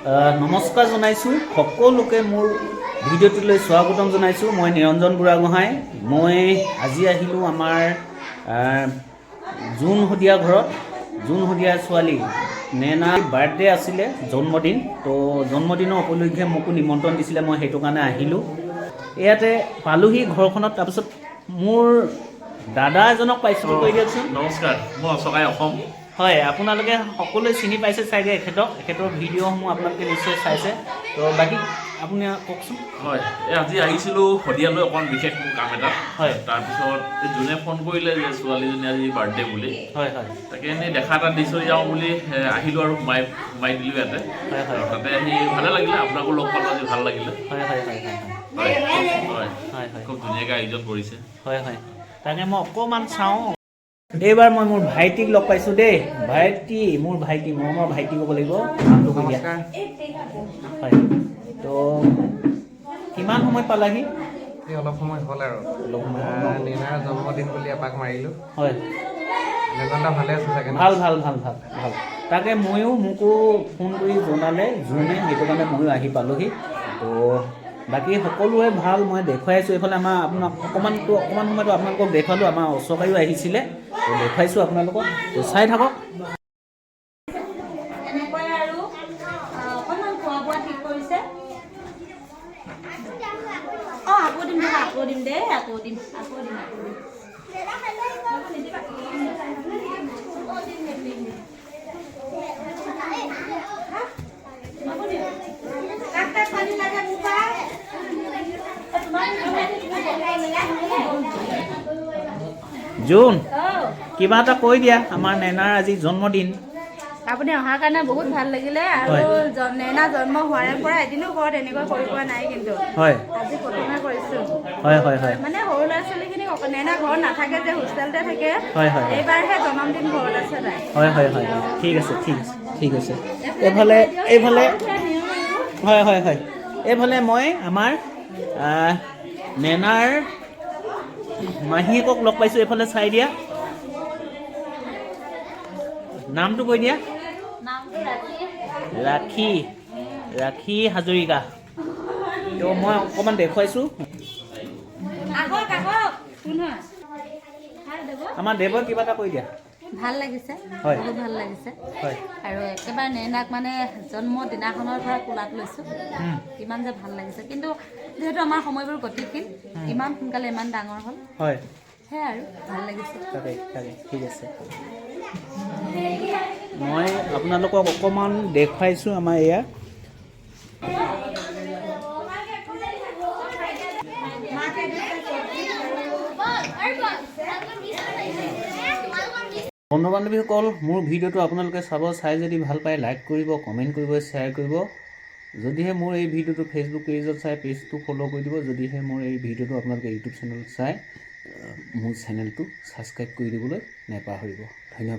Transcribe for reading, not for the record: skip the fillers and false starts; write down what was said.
নমস্কাৰ জনাইছোঁ সকলোকে মোৰ ভিডিঅ'টোলৈ স্বাগতম জনাইছোঁ। মই নিৰঞ্জন বুঢ়াগোহাঁই। মই আজি আহিলোঁ আমাৰ জোন শদিয়া ঘৰত। জোন শদিয়াৰ ছোৱালী নেনাৰ বাৰ্থডে আছিলে, জন্মদিন। তো জন্মদিনৰ উপলক্ষে মোকো নিমন্ত্ৰণ দিছিলে, মই সেইটো কাৰণে আহিলোঁ। ইয়াতে পালোহি ঘৰখনত। তাৰপিছত মোৰ দাদা এজনক পাইছিলোঁ, কৈ দিয়কচোন। নমস্কাৰ, মই অচকাই অসম। হয়, আপোনালোকে সকলোৱে চিনি পাইছে চাগে এখেতৰ ভিডিঅ'সমূহ আপোনালোকে নিশ্চয় চাইছে। তো বাকী আপুনি কওকচোন। হয়, আজি আহিছিলোঁ শদিয়ালৈ অকণ বিশেষ কাম এটা। হয়, তাৰপিছত যোনে ফোন কৰিলে যে ছোৱালীজনী আজি বাৰ্থডে বুলি। হয় হয়, তাকে এনেই দেখা এটা দি থৈ যাওঁ বুলি আহিলোঁ আৰু সোমাই দিলোঁ ইয়াতে। হয় হয়, তাতে আহি ভালে লাগিলে, আপোনাকো লগ পালোঁ আজি, ভাল লাগিলে। হয় হয় হয় হয় হয় হয় হয় হয়, খুব ধুনীয়াকৈ আয়োজন কৰিছে। হয় হয়, তাকে মই অকণমান চাওঁ। এইবাৰ মই মোৰ ভাইটিক লগ পাইছোঁ দেই। মোৰ ভাইটি মৰমৰ ভাইটি ক'ব লাগিব। নামটো কৈ দিয়া। হয়, তো কিমান সময় পালাহি? অলপ সময় হ'ল আৰু নিনাৰ জন্মদিন বুলি এপাক মাৰিলোঁ। হয়, নেজনটা ভালে আছে চাগে? ভাল ভাল ভাল ভাল ভাল। তাকে মোকো ফোন কৰি জনালে জোনে, সেইটো কাৰণে ময়ো আহি পালোহি। তো বাকী সকলোৱে ভাল। মই দেখুৱাই আছোঁ এইফালে আপোনাক অকণমান সময়তো আপোনালোকক দেখুৱালোঁ। আমাৰ ওচৰকাৰীও আহিছিলে, তো দেখুৱাইছোঁ আপোনালোকক। তো চাই থাকক। এনেকৈ আৰু অকণমান খোৱা বোৱা ঠিক কৰিছে। আকৌ দিম দেই, আকৌ দিম। জোন, কিবা এটা কৈ দিয়া। আমাৰ নেনাৰ আজি জন্মদিন। আপুনি অহাৰ কাৰণে বহুত ভাল লাগিলে। আৰু নেনা জন্ম হোৱাৰ পৰা এদিনো ঘৰত এনেকুৱা কৰি পোৱা নাই, কিন্তু হয়, আজি প্ৰথমে কৰিছোঁ। হয় হয় হয়, মানে সৰু ল'ৰা ছোৱালীখিনিক নেনা ঘৰত নাথাকে যে, হোষ্টেলতে থাকে। হয় হয়, এইবাৰহে জন্মদিন ঘৰত আছে তাই। হয় হয় হয়, ঠিক আছে ঠিক আছে ঠিক আছে। এইফালে হয় হয় হয়, এইফালে মই আমাৰ নেনাৰ মাহীয়েকক লগ পাইছোঁ। এইফালে চাই দিয়া, নামটো কৈ দিয়া। ৰাখী হাজৰিকা। তো মই অকণমান দেখুৱাইছোঁ। আমাৰ দেৱক কিবা এটা কৈ দিয়া। ভাল লাগিছে, হয়, বহুত ভাল লাগিছে। হয়, আৰু একেবাৰে নেনাক মানে জন্মদিনাখনৰ পৰা কোলাত লৈছোঁ। কিমান যে ভাল লাগিছে। কিন্তু যিহেতু আমাৰ সময়বোৰ গতিশীল, ইমান সোনকালে ইমান ডাঙৰ হ'ল। হয়, সেয়াই আৰু ভাল লাগিছে। তাকে ঠিক আছে। মই আপোনালোকক অকণমান দেখুৱাইছোঁ আমাৰ এয়া। বন্ধু বান্ধৱীসকল, মোৰ ভিডিঅ'টো আপোনালোকে চাই যদি ভাল পায়, লাইক কৰিব, কমেণ্ট কৰিব, শ্বেয়াৰ কৰিব। যদিহে মোৰ এই ভিডিঅ'টো ফেচবুক পেজত চাই, পেজটো ফ'ল' কৰি দিব। যদিহে মোৰ এই ভিডিঅ'টো আপোনালোকে ইউটিউব চেনেলত চাই, মোৰ চেনেলটো ছাবস্ক্ৰাইব কৰি দিবলৈ নেপাহৰিব। ধন্যবাদ।